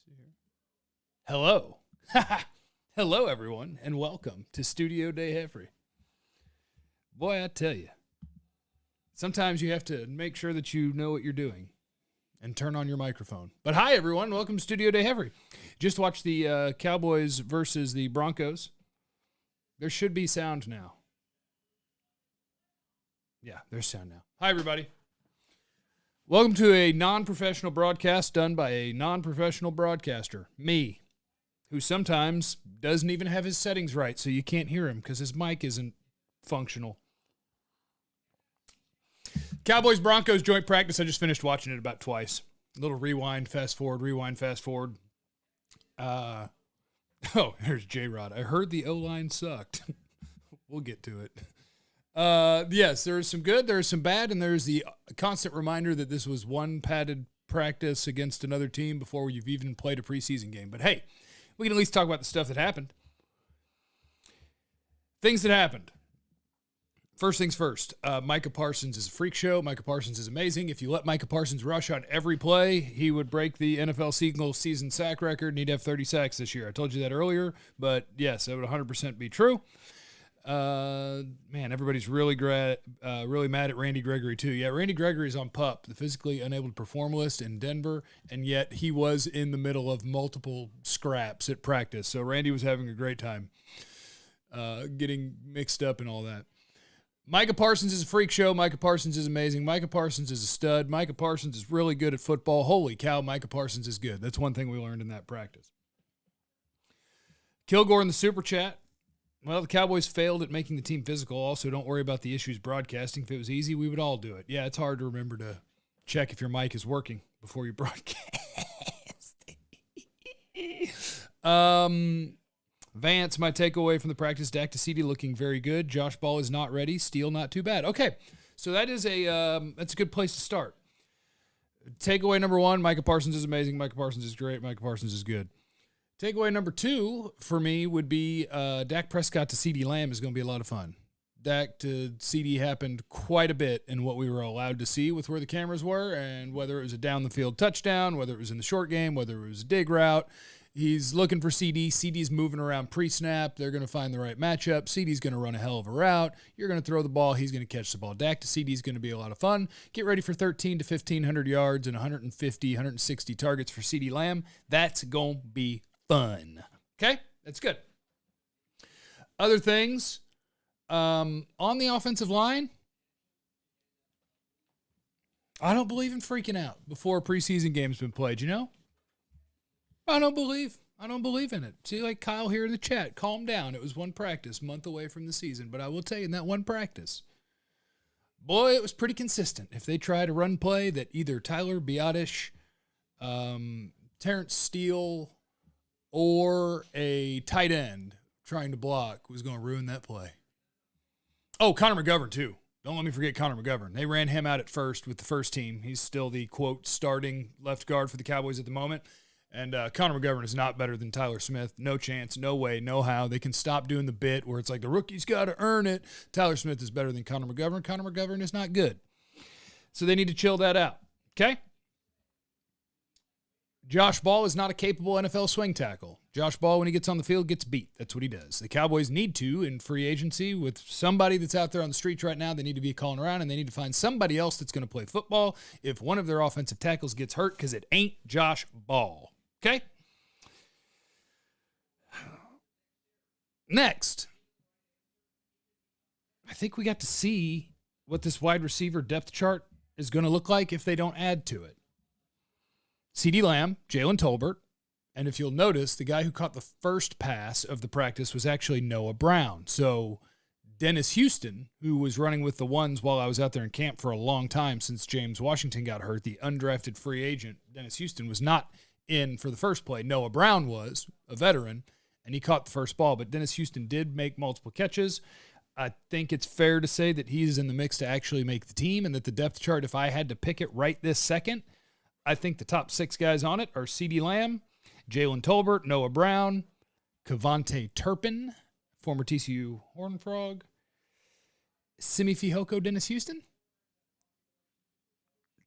See here. Hello. Hello, everyone, and welcome to Studio Day Heffrey. Boy, I tell you, sometimes you have to make sure that you know what you're doing and turn on your microphone. But hi, everyone. Welcome to Studio Day Heffrey. Just watched the Cowboys versus the Broncos. There should be sound now. Yeah, there's sound now. Hi, everybody. Welcome to a non-professional broadcast done by a non-professional broadcaster, me, who sometimes doesn't even have his settings right, so you can't hear him because his mic isn't functional. Cowboys-Broncos joint practice, I just finished watching it about twice. A little rewind, fast forward, rewind, fast forward. Oh, there's J-Rod. I heard the O-line sucked. We'll get to it. Yes, there's some good, there's some bad, and there's the constant reminder that this was one padded practice against another team before you've even played a preseason game. But hey, we can at least talk about the stuff that happened. Things that happened. First things first, Micah Parsons is a freak show. Micah Parsons is amazing. If you let Micah Parsons rush on every play, he would break the NFL single season sack record, and he'd have 30 sacks this year. I told you that earlier, but yes, that would 100% be true. Man, everybody's really mad at Randy Gregory too. Yeah, Randy Gregory's on PUP, the physically unable to perform list in Denver, and yet he was in the middle of multiple scraps at practice. So Randy was having a great time, getting mixed up and all that. Micah Parsons is a freak show. Micah Parsons is amazing. Micah Parsons is a stud. Micah Parsons is really good at football. Holy cow, Micah Parsons is good. That's one thing we learned in that practice. Kilgore in the super chat. Well, the Cowboys failed at making the team physical. Also, don't worry about the issues broadcasting. If it was easy, we would all do it. Yeah, it's hard to remember to check if your mic is working before you broadcast. Vance, my takeaway from the practice, Dak to CeeDee looking very good. Josh Ball is not ready. Steele not too bad. Okay, so that's a good place to start. Takeaway number one, Micah Parsons is amazing. Micah Parsons is great. Micah Parsons is good. Takeaway number two for me would be Dak Prescott to CeeDee Lamb is going to be a lot of fun. Dak to CeeDee happened quite a bit in what we were allowed to see with where the cameras were, and whether it was a down-the-field touchdown, whether it was in the short game, whether it was a dig route. He's looking for CeeDee. CeeDee's moving around pre-snap. They're going to find the right matchup. CeeDee's going to run a hell of a route. You're going to throw the ball. He's going to catch the ball. Dak to CeeDee's going to be a lot of fun. Get ready for 13 to 1,500 yards and 150, 160 targets for CeeDee Lamb. That's going to be fun. Okay? That's good. Other things, on the offensive line, I don't believe in freaking out before a preseason game's been played, you know? I don't believe in it. See, like Kyle here in the chat, calm down. It was one practice, month away from the season. But I will tell you, in that one practice, boy, it was pretty consistent. If they try to run play that either Tyler Biadasz, Terrence Steele, or a tight end trying to block was going to ruin that play. Oh, Connor McGovern, too. Don't let me forget Connor McGovern. They ran him out at first with the first team. He's still the, quote, starting left guard for the Cowboys at the moment. And Connor McGovern is not better than Tyler Smith. No chance, no way, no how. They can stop doing the bit where it's like the rookie's got to earn it. Tyler Smith is better than Connor McGovern. Connor McGovern is not good. So they need to chill that out. Okay? Josh Ball is not a capable NFL swing tackle. Josh Ball, when he gets on the field, gets beat. That's what he does. The Cowboys need to, in free agency, with somebody that's out there on the streets right now, they need to be calling around, and they need to find somebody else that's going to play football if one of their offensive tackles gets hurt, because it ain't Josh Ball. Okay? Next, I think we got to see what this wide receiver depth chart is going to look like if they don't add to it. CeeDee Lamb, Jalen Tolbert, and if you'll notice, the guy who caught the first pass of the practice was actually Noah Brown. So Dennis Houston, who was running with the ones while I was out there in camp for a long time since James Washington got hurt, the undrafted free agent, Dennis Houston was not in for the first play. Noah Brown was a veteran, and he caught the first ball, but Dennis Houston did make multiple catches. I think it's fair to say that he's in the mix to actually make the team, and that the depth chart, if I had to pick it right this second, I think the top six guys on it are CeeDee Lamb, Jalen Tolbert, Noah Brown, Cavante Turpin, former TCU Horned Frog, Simi Fehoko, Dennis Houston.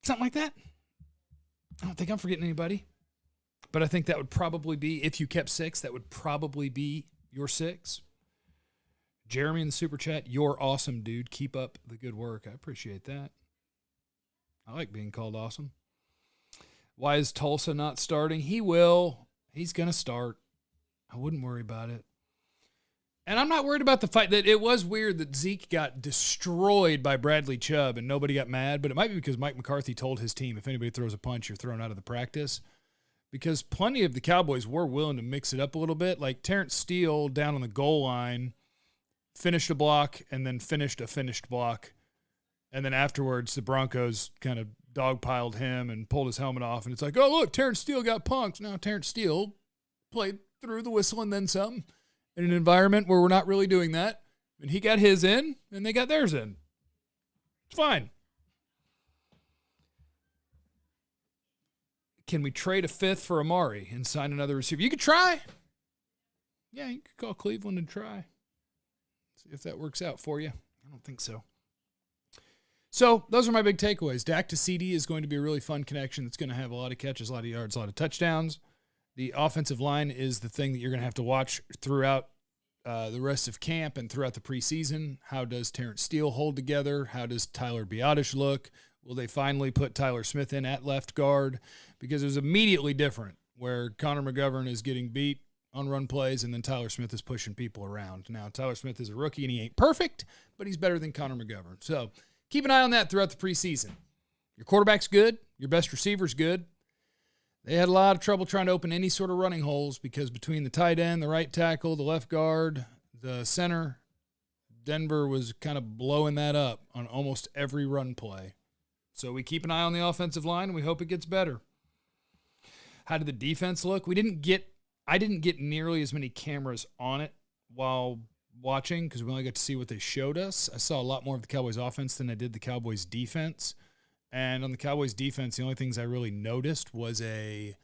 Something like that. I don't think I'm forgetting anybody. But I think that would probably be, if you kept 6, that would probably be your 6. Jeremy in the Super Chat, you're awesome, dude. Keep up the good work. I appreciate that. I like being called awesome. Why is Tulsa not starting? He will. He's going to start. I wouldn't worry about it. And I'm not worried about the fight. That it was weird that Zeke got destroyed by Bradley Chubb and nobody got mad, but it might be because Mike McCarthy told his team, if anybody throws a punch, you're thrown out of the practice. Because plenty of the Cowboys were willing to mix it up a little bit. Like Terrence Steele down on the goal line finished a block and then finished a finished block. And then afterwards, the Broncos kind of dogpiled him and pulled his helmet off. And it's like, oh, look, Terrence Steele got punked. Now Terrence Steele played through the whistle and then some in an environment where we're not really doing that. And he got his in and they got theirs in. It's fine. Can we trade a 5th for Amari and sign another receiver? You could try. Yeah, you could call Cleveland and try. See if that works out for you. I don't think so. So those are my big takeaways. Dak to CeeDee is going to be a really fun connection that's going to have a lot of catches, a lot of yards, a lot of touchdowns. The offensive line is the thing that you're going to have to watch throughout the rest of camp and throughout the preseason. How does Terrence Steele hold together? How does Tyler Biadasz look? Will they finally put Tyler Smith in at left guard? Because it was immediately different where Connor McGovern is getting beat on run plays and then Tyler Smith is pushing people around. Now, Tyler Smith is a rookie and he ain't perfect, but he's better than Connor McGovern. So keep an eye on that throughout the preseason. Your quarterback's good. Your best receiver's good. They had a lot of trouble trying to open any sort of running holes because between the tight end, the right tackle, the left guard, the center, Denver was kind of blowing that up on almost every run play. So we keep an eye on the offensive line, and we hope it gets better. How did the defense look? I didn't get nearly as many cameras on it while watching because we only got to see what they showed us. I saw a lot more of the Cowboys offense than I did the Cowboys defense. And on the Cowboys defense, the only things I really noticed was their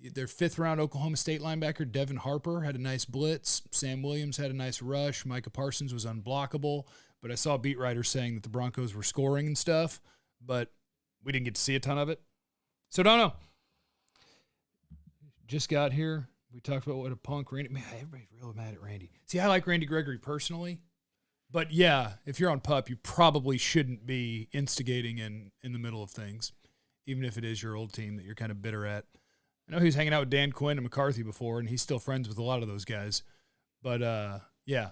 5th-round Oklahoma State linebacker, Devin Harper, had a nice blitz. Sam Williams had a nice rush. Micah Parsons was unblockable. But I saw beat writers saying that the Broncos were scoring and stuff, but we didn't get to see a ton of it. So don't know. Just got here. We talked about what a punk Randy. Man, everybody's real mad at Randy. See, I like Randy Gregory personally. But, yeah, if you're on PUP, you probably shouldn't be instigating in the middle of things, even if it is your old team that you're kind of bitter at. I know he was hanging out with Dan Quinn and McCarthy before, and he's still friends with a lot of those guys. But, yeah,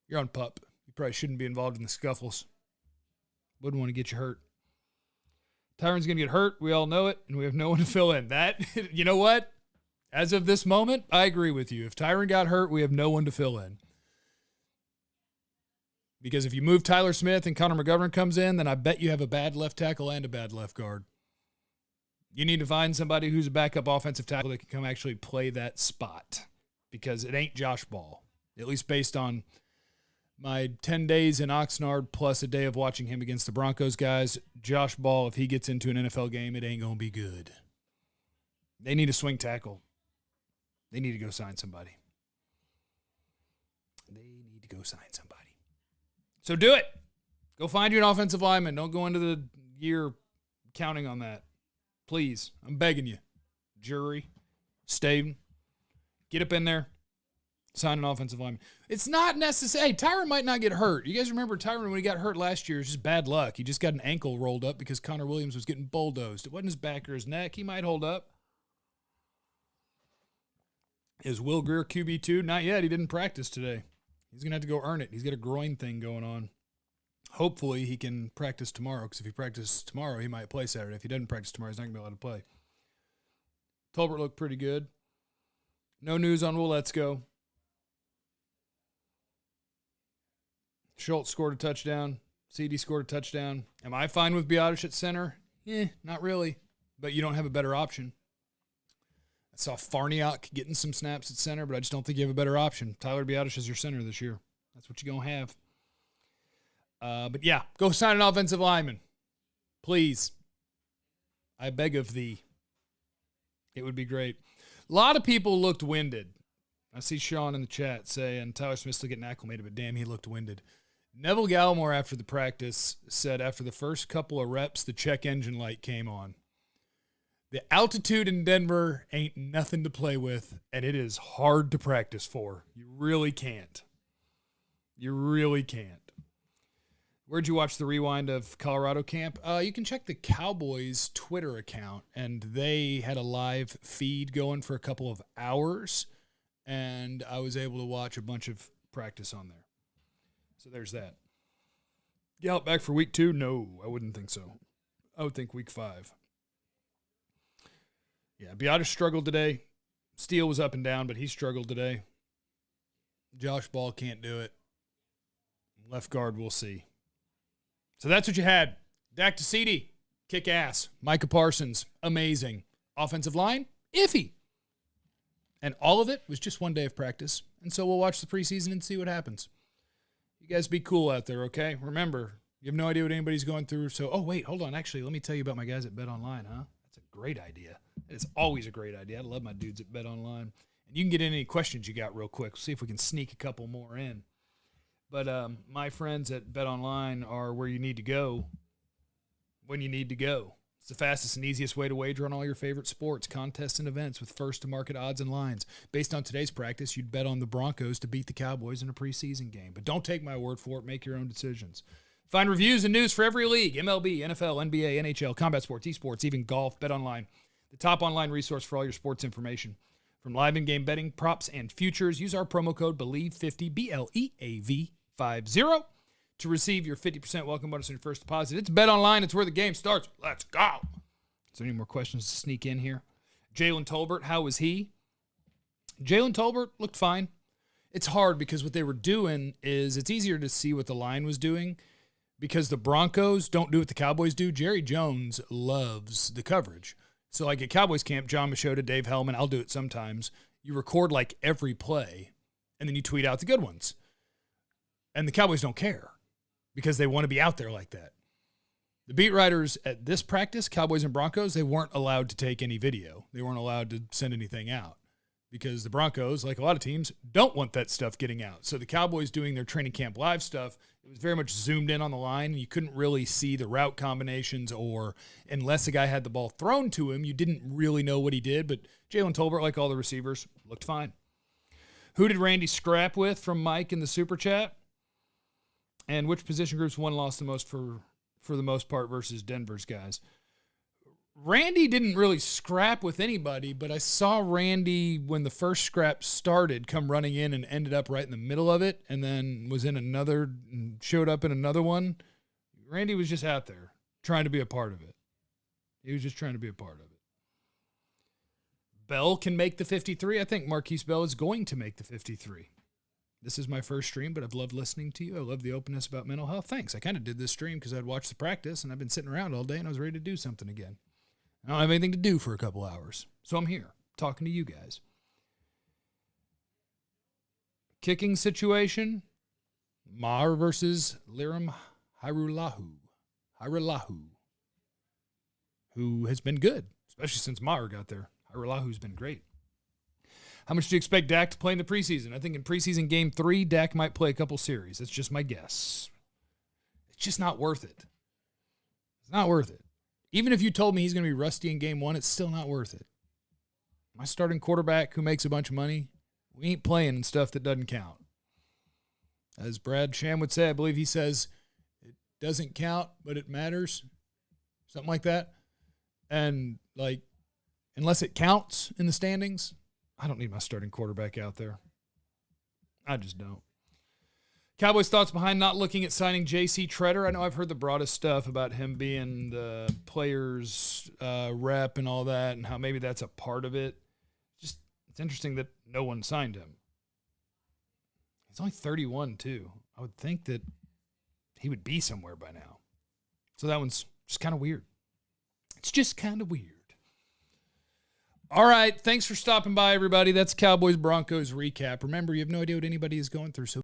you're on PUP. You probably shouldn't be involved in the scuffles. Wouldn't want to get you hurt. Tyron's going to get hurt. We all know it, and we have no one to fill in. That, you know what? As of this moment, I agree with you. If Tyron got hurt, we have no one to fill in. Because if you move Tyler Smith and Connor McGovern comes in, then I bet you have a bad left tackle and a bad left guard. You need to find somebody who's a backup offensive tackle that can come actually play that spot because it ain't Josh Ball, at least based on my 10 days in Oxnard plus a day of watching him against the Broncos guys. Josh Ball, if he gets into an NFL game, it ain't going to be good. They need a swing tackle. They need to go sign somebody. So do it. Go find you an offensive lineman. Don't go into the year counting on that. Please. I'm begging you. Jury. Staven. Get up in there. Sign an offensive lineman. It's not necessary. Hey, Tyron might not get hurt. You guys remember Tyron when he got hurt last year? It was just bad luck. He just got an ankle rolled up because Connor Williams was getting bulldozed. It wasn't his back or his neck. He might hold up. Is Will Greer QB2? Not yet. He didn't practice today. He's going to have to go earn it. He's got a groin thing going on. Hopefully he can practice tomorrow because if he practices tomorrow, he might play Saturday. If he doesn't practice tomorrow, he's not going to be allowed to play. Tolbert looked pretty good. No news on Let's Go. Schultz scored a touchdown. CeeDee scored a touchdown. Am I fine with Biadasz at center? Not really. But you don't have a better option. I saw Farniok getting some snaps at center, but I just don't think you have a better option. Tyler Biadasz is your center this year. That's what you're going to have. But, yeah, go sign an offensive lineman. Please. I beg of thee. It would be great. A lot of people looked winded. I see Sean in the chat saying Tyler Smith's still getting acclimated, but damn, he looked winded. Neville Gallimore after the practice said after the first couple of reps, the check engine light came on. The altitude in Denver ain't nothing to play with, and it is hard to practice for. You really can't. You really can't. Where'd you watch the rewind of Colorado camp? You can check the Cowboys Twitter account, and they had a live feed going for a couple of hours, and I was able to watch a bunch of practice on there. So there's that. Gallup back for week 2? No, I wouldn't think so. I would think week 5. Yeah, Biadasz struggled today. Steele was up and down, but he struggled today. Josh Ball can't do it. Left guard, we'll see. So that's what you had. Dak to CeeDee, kick ass. Micah Parsons, amazing. Offensive line, iffy. And all of it was just one day of practice. And so we'll watch the preseason and see what happens. You guys be cool out there, okay? Remember, you have no idea what anybody's going through. So, wait, hold on. Actually, let me tell you about my guys at Bet Online, huh? That's a great idea. It's always a great idea. I love my dudes at Bet Online. And you can get in any questions you got real quick. See if we can sneak a couple more in. But my friends at Bet Online are where you need to go when you need to go. It's the fastest and easiest way to wager on all your favorite sports, contests, and events with first-to-market odds and lines. Based on today's practice, you'd bet on the Broncos to beat the Cowboys in a preseason game. But don't take my word for it. Make your own decisions. Find reviews and news for every league, MLB, NFL, NBA, NHL, combat sports, esports, even golf. Bet Online, the top online resource for all your sports information. From live in-game betting, props, and futures, use our promo code BELIEVE50, BLEAV50, to receive your 50% welcome bonus on your first deposit. It's Bet Online. It's where the game starts. Let's go. Is there any more questions to sneak in here? Jalen Tolbert, how was he? Jalen Tolbert looked fine. It's hard because what they were doing is it's easier to see what the line was doing because the Broncos don't do what the Cowboys do. Jerry Jones loves the coverage. So like at Cowboys camp, John Machota, Dave Hellman, I'll do it sometimes. You record like every play, and then you tweet out the good ones. And the Cowboys don't care because they want to be out there like that. The beat writers at this practice, Cowboys and Broncos, they weren't allowed to take any video. They weren't allowed to send anything out because the Broncos, like a lot of teams, don't want that stuff getting out. So the Cowboys doing their training camp live stuff, it was very much zoomed in on the line. You couldn't really see the route combinations or unless a guy had the ball thrown to him, you didn't really know what he did. But Jalen Tolbert, like all the receivers, looked fine. Who did Randy scrap with from Mike in the Super Chat? And which position groups won lost the most for the most part versus Denver's guys? Randy didn't really scrap with anybody, but I saw Randy when the first scrap started come running in and ended up right in the middle of it and then was in another and showed up in another one. Randy was just out there trying to be a part of it. He was just trying to be a part of it. Bell can make the 53. I think Marquise Bell is going to make the 53. This is my first stream, but I've loved listening to you. I love the openness about mental health. Thanks. I kind of did this stream because I'd watched the practice, and I've been sitting around all day, and I was ready to do something again. I don't have anything to do for a couple hours, so I'm here talking to you guys. Kicking situation, Mar versus Liram Hairulahu, who has been good, especially since Mar got there. Hairulahu's been great. How much do you expect Dak to play in the preseason? I think in preseason game 3, Dak might play a couple series. That's just my guess. It's just not worth it. It's not worth it. Even if you told me he's going to be rusty in game 1, it's still not worth it. My starting quarterback who makes a bunch of money, we ain't playing in stuff that doesn't count. As Brad Sham would say, I believe he says, it doesn't count, but it matters. Something like that. And, like, unless it counts in the standings, I don't need my starting quarterback out there. I just don't. Cowboys' thoughts behind not looking at signing J.C. Treader. I know I've heard the broadest stuff about him being the player's rep and all that and how maybe that's a part of it. Just it's interesting that no one signed him. He's only 31, too. I would think that he would be somewhere by now. So that one's just kind of weird. It's just kind of weird. All right, thanks for stopping by, everybody. That's Cowboys-Broncos recap. Remember, you have no idea what anybody is going through, so